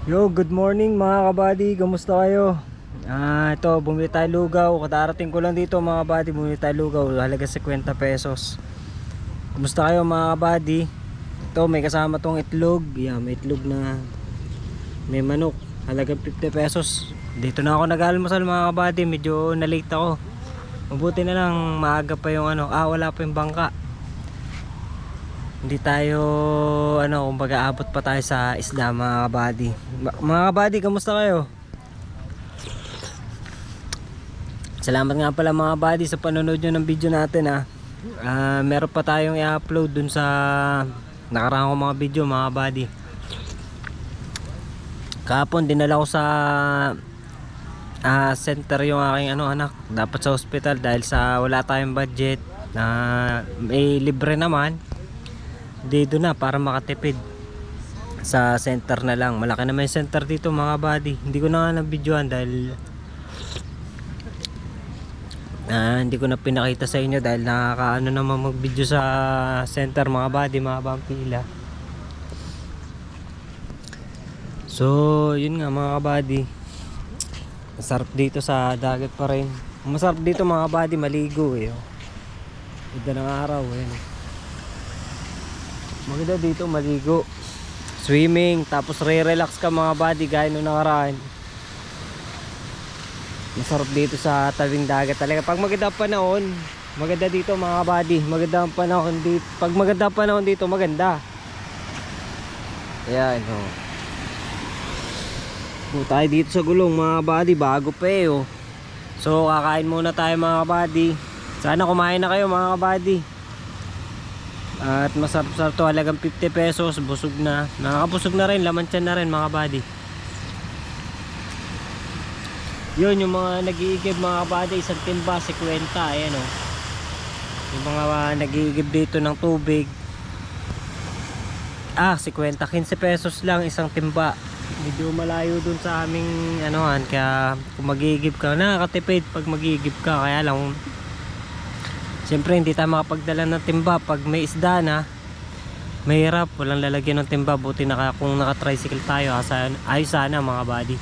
Yo, good morning mga kabady, kamusta kayo? Ito, bumili tayo lugaw. Kadarating ko lang dito mga kabady, bumili tayo lugaw. Halaga 50 pesos. Kamusta kayo mga kabady? Ito, may kasama tong itlog. Yeah, may itlog na may manok. Halaga 50 pesos. Dito na ako nag-almusal mga kabady. Medyo na-late ako. Mabuti na lang, maaga pa yung wala pa yung bangka. Hindi tayo kumbaga abot pa tayo sa isla mga kabady. Mga kabady, kamusta kayo? Salamat nga pala mga kabady sa panonood nyo ng video natin meron pa tayong i-upload dun sa nakaraan kong mga video mga kabady. Kahapon dinala ko sa center yung aking anak. Dapat sa hospital dahil sa wala tayong budget. May libre naman. Dito na para makatipid sa center na lang. Malaki naman yung center dito mga buddy. Hindi ko na nga nabidyoan dahil hindi ko na pinakita sa inyo dahil nakakaano naman mag video sa center mga buddy, mahabang pila. So yun nga mga buddy, masarap dito sa dagat pa rin. Masarap dito mga buddy maligo ganda ng araw maganda dito maligo, swimming, tapos re-relax ka mga buddy gaya nung nakaraan. Masarap dito sa tabing dagat talaga. Pag maganda panahon, maganda dito mga buddy. Maganda ang panahon dito. Pag maganda panahon dito, maganda. Ayan tayo dito sa gulong mga buddy, bago pa So kakain muna tayo mga buddy. Sana kumain na kayo mga buddy. At masarap-sarap to, halagang 50 pesos. Busog na, nakakabusog na rin, laman tiyan na rin mga buddy. Yun yung mga nag-iigib mga buddy, isang timba 50. Ayan yung mga nag-iigib dito ng tubig 50, 15 pesos lang isang timba. Medyo malayo dun sa aming kaya kung mag-iigib ka, nakakatipid pag mag-iigib ka. Kaya lang siyempre hindi tayo makapagdala ng timba pag may isda na. Mahirap, walang lalagyan ng timba. Buti kung naka-tricycle tayo, ayos sana mga buddy.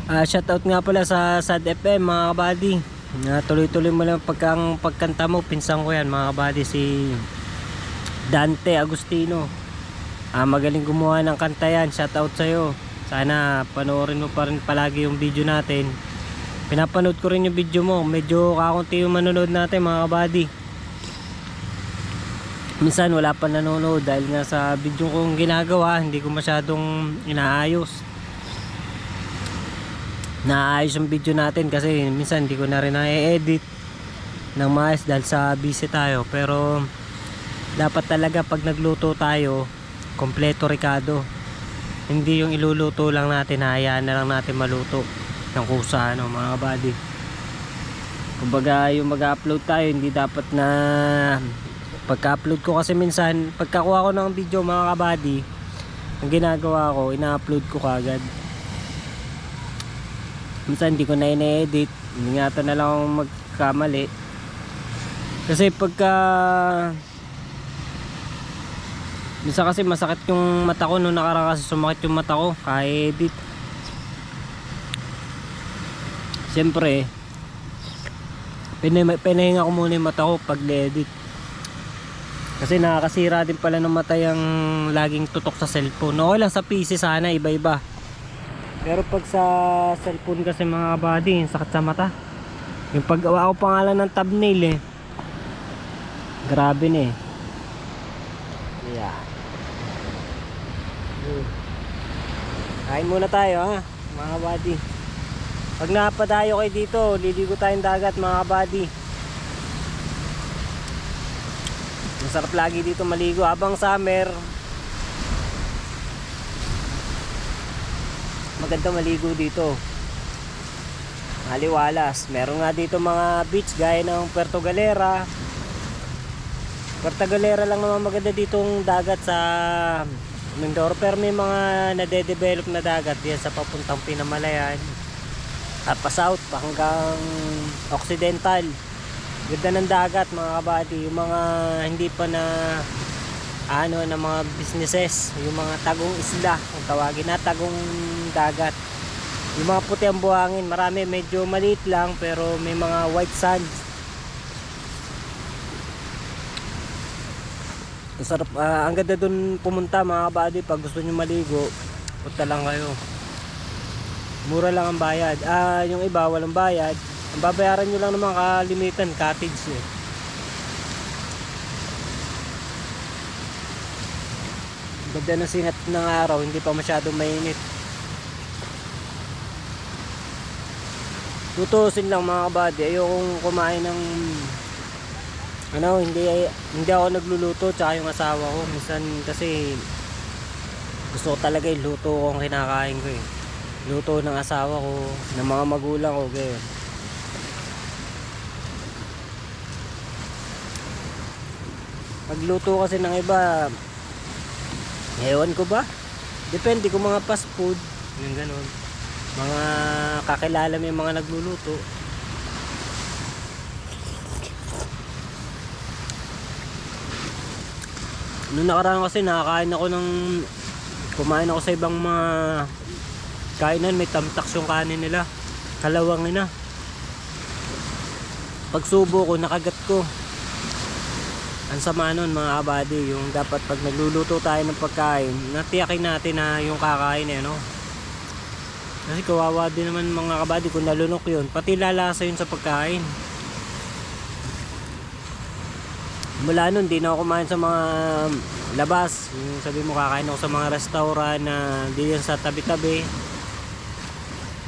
Shoutout nga pala sa SAD FM mga buddy. Tuloy-tuloy mo lang pagkanta mo. Pinsan ko yan mga buddy, si Dante Agustino. Magaling gumawa ng kanta yan. Shoutout sa'yo. Sana panoorin mo pa rin palagi yung video natin. Pinapanood ko rin yung video mo. Medyo kakunti yung manonood natin mga kabady. Minsan wala pa nanonood dahil nga sa video kong ginagawa hindi ko masyadong inaayos. Naayos yung video natin kasi minsan hindi ko na rin na-edit ng maayos dahil sa busy tayo. Pero dapat talaga pag nagluto tayo, kompleto Ricardo. Hindi yung iluluto lang natin, hayaan na lang natin maluto ng kusa mga buddy. Kumbaga yung mag-upload tayo, hindi dapat na pagka-upload ko kasi minsan pagkakuha ko ng video mga kabady, ang ginagawa ko, ina-upload ko kagad. Minsan hindi ko na ina-edit, ingatan na lang akong magkamali. Kasi minsan kasi masakit yung mata ko. Nung nakaraan kasi sumakit yung mata ko ka-edit. Siyempre pinahinga ko muna yung mata ko pag edit. Kasi nakakasira din pala ng mata yung laging tutok sa cellphone. Okay lang sa PC sana iba-iba. Pero pag sa cellphone kasi mga buddy, sakit sa mata. Yung paggawa ko pangalan ng thumbnail grabe na yeah. Kain muna tayo mga buddy. Pag napadayo kayo dito, liligo tayong dagat mga buddy. Masarap lagi dito maligo habang summer. Maganda maligo dito, maliwalas. Meron nga dito mga beach gaya ng Puerto Galera. Puerto Galera lang naman maganda ditong dagat sa Mindoro, pero may mga nade-develop na dagat yan sa papuntang Pinamalayan at pa south pa hanggang Occidental. Ganda ng dagat mga kabady. Yung mga hindi pa na na mga businesses, yung mga tagong isla kung tawagin na tagong dagat. Yung mga puti ang buhangin, marami medyo maliit lang pero may mga white sands. Sarap, ang ganda dun pumunta mga kabady. Pag gusto nyo maligo, punta lang kayo. Mura lang ang bayad. Yung iba walang bayad. Ang babayaran nyo lang naman kalimitan, cottage eh. Ganda ng singat ng araw, hindi pa masyadong mainit. Tutusin lang mga kabady, ayokong kumain ng hindi ako nagluluto tsaka yung asawa ko. Minsan kasi gusto ko talaga yung luto kong kinakain ko eh. Luto ng asawa ko, ng mga magulang ko, gayon. Pagluto kasi ng iba, ewan ko ba? Depende kung mga fast food, yung ganun. Mga kakilala mo yung mga nagluluto. Noong nakaraan kasi nakakain ako kumain ako sa ibang mga kainan, may tamtax yung kanin nila. Kalawangin na. Pagsubo ko, nakagat ko. Ang sama nun mga kabady, yung dapat pag nagluluto tayo ng pagkain, natiyakin natin na yung kakain no? Kasi kawawa din naman mga kabady kung nalunok yun, pati lalasa yun sa pagkain. Mula nun, di na ako kumain sa mga labas. Yung sabi mo, kakain ako sa mga restaurant na di yan sa tabi-tabi.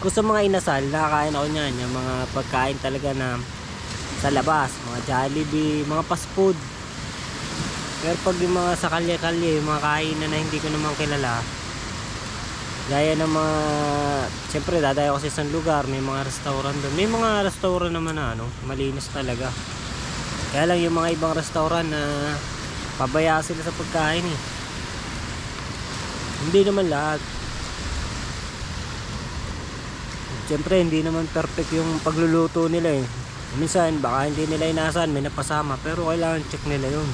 Kung sa mga inasal, nakakain ako niyan, yung mga pagkain talaga na sa labas, mga Jollibee, mga fast food. Pero pag yung mga sa kalye-kalye, yung mga kainan na hindi ko naman kilala, gaya ng mga, siyempre dadayo ko sa isang lugar, may mga restaurant doon. May mga restaurant naman na malinis talaga. Kaya lang yung mga ibang restaurant na pabaya sila sa pagkain eh. Hindi naman lahat. Siyempre hindi naman perfect yung pagluluto nila eh. Minsan baka hindi nila inasahan, may napasama, pero kailangan check nila yun.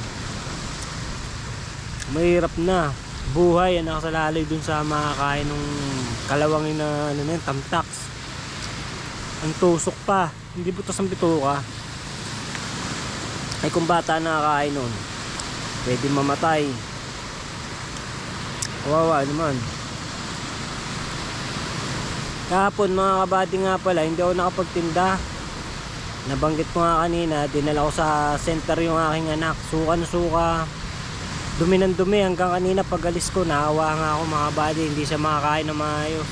Mahirap na buhay ang nakasalalay dun sa makakain ng kalawangin na tamtax. Ang tusok pa, hindi butas ang bituka. Ay kung bata nakakain nun, pwede mamatay. Kawawa naman. Kahapon mga kabady nga pala, hindi ako nakapagtinda. Nabanggit ko nga kanina, dinala ko sa center yung aking anak. Suka na suka, dumi ng dumi. Hanggang kanina pag alis ko, naawa nga ako mga kabady, hindi siya makakain na maayos.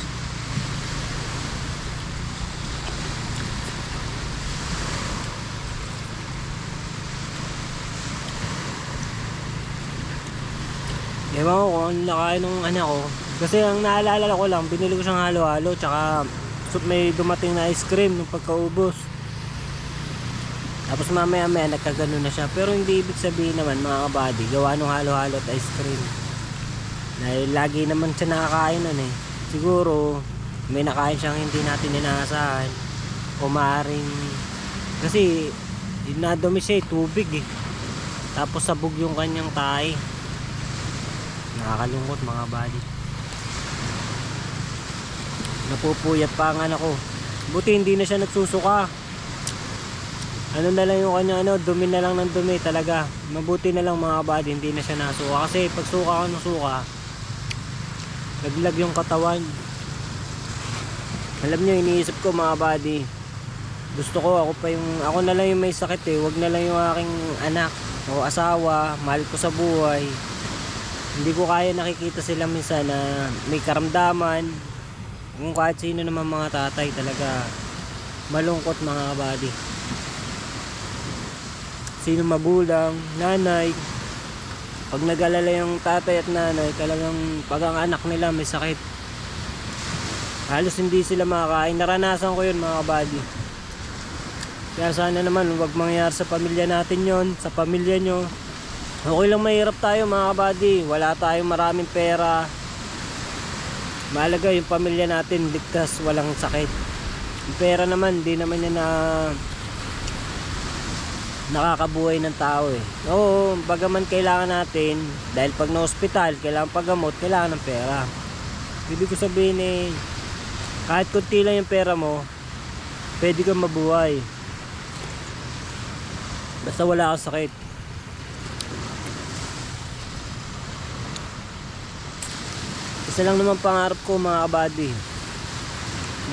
Ewan ko kung ano nakain ng anak ko. Kasi ang naalala ko lang, binili ko siyang halo-halo, tsaka may dumating na ice cream nung pagkaubos. Tapos mamaya-maya nagkagano na siya. Pero hindi ibig sabihin naman mga kabady, gawa nung halo-halo at ice cream. Dahil lagi naman siya nakakain nun eh. Siguro may nakain siyang hindi natin inaasahan. O maaaring, kasi dinadumi siya eh, tubig eh. Tapos sabog yung kanyang tae. Nakakalungkot mga kabady. Napupuyat pa ang anak ko. Buti hindi na siya nagsusuka. Ano na lang yung kanya, dumi na lang ng dumi talaga. Mabuti na lang mga kabady, hindi na siya nasuka. Kasi pag suka ka ng suka, naglag yung katawan. Alam nyo, iniisip ko mga kabady, gusto ko ako na lang yung may sakit eh. Wag na lang yung aking anak o asawa, mahal ko sa buhay. Hindi ko kaya nakikita sila minsan na may karamdaman. Kung kahit sino naman mga tatay, talaga malungkot mga kabady. Sino magulang, nanay, pag nag-alala yung tatay at nanay, talagang pag ang anak nila may sakit, halos hindi sila makakain. Naranasan ko yun mga kabady. Kaya sana naman wag mangyari sa pamilya natin yon, sa pamilya nyo. Okay lang mahirap tayo mga kabady, wala tayong maraming pera. Mahalaga yung pamilya natin ligtas, walang sakit. Yung pera naman, di naman yan na nakakabuhay ng tao eh. Oo, bagaman kailangan natin, dahil pag na-hospital, kailangan paggamot, kailangan ng pera. Ibig ko sabihin eh, kahit kunti lang yung pera mo, pwede kang mabuhay. Basta wala kang sakit. Isa lang naman pangarap ko mga kabady.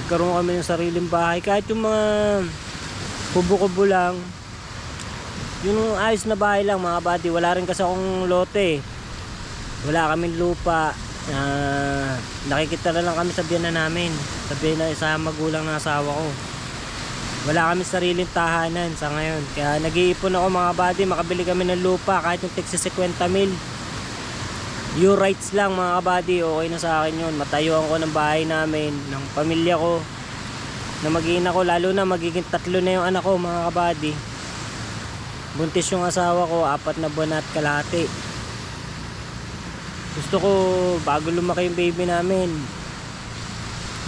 Nagkaroon kami ng sariling bahay. Kahit yung mga kubo-kubo lang. Yung ayos na bahay lang mga kabady. Wala rin kasi akong lote. Wala kaming lupa. Nakikita na lang kami sa biyanan namin. Sa biyanan sa magulang ng asawa ko. Wala kami sariling tahanan sa ngayon. Kaya nag-iipon ako mga kabady. Makabili kami ng lupa kahit yung tigsi 50 mil. Your rights lang mga kabady, okay na sa akin yun. Matayuan ko ng bahay namin, ng pamilya ko, na magiging ako, lalo na magiging 3 na yung anak ko mga kabady. Buntis yung asawa ko, 4 na buwan at kalahati. Gusto ko bago lumaki yung baby namin,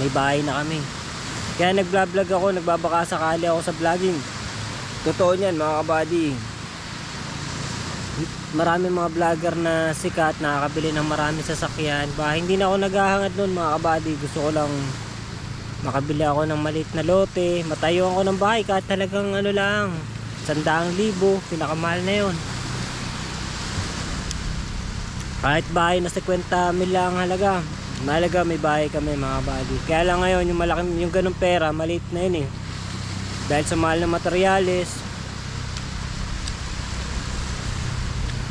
may bahay na kami. Kaya nag-vlog ako, nagbabaka sakali ako sa vlogging. Totoo niyan mga kabady. Marami mga vlogger na sikat, nakakabili ng marami sasakyan. Hindi na ako naghahangad nun mga kabady. Gusto ko lang makabili ako ng maliit na lote, matayuan ko ng bahay kahit talagang ano lang, 100,000, pinakamahal na yun. Kahit bahay na 50 mil lang halaga, mahalaga may bahay kami mga kabady. Kaya lang ngayon yung malaking, yung ganung pera, maliit na yun eh. Dahil sa mahal na materyales,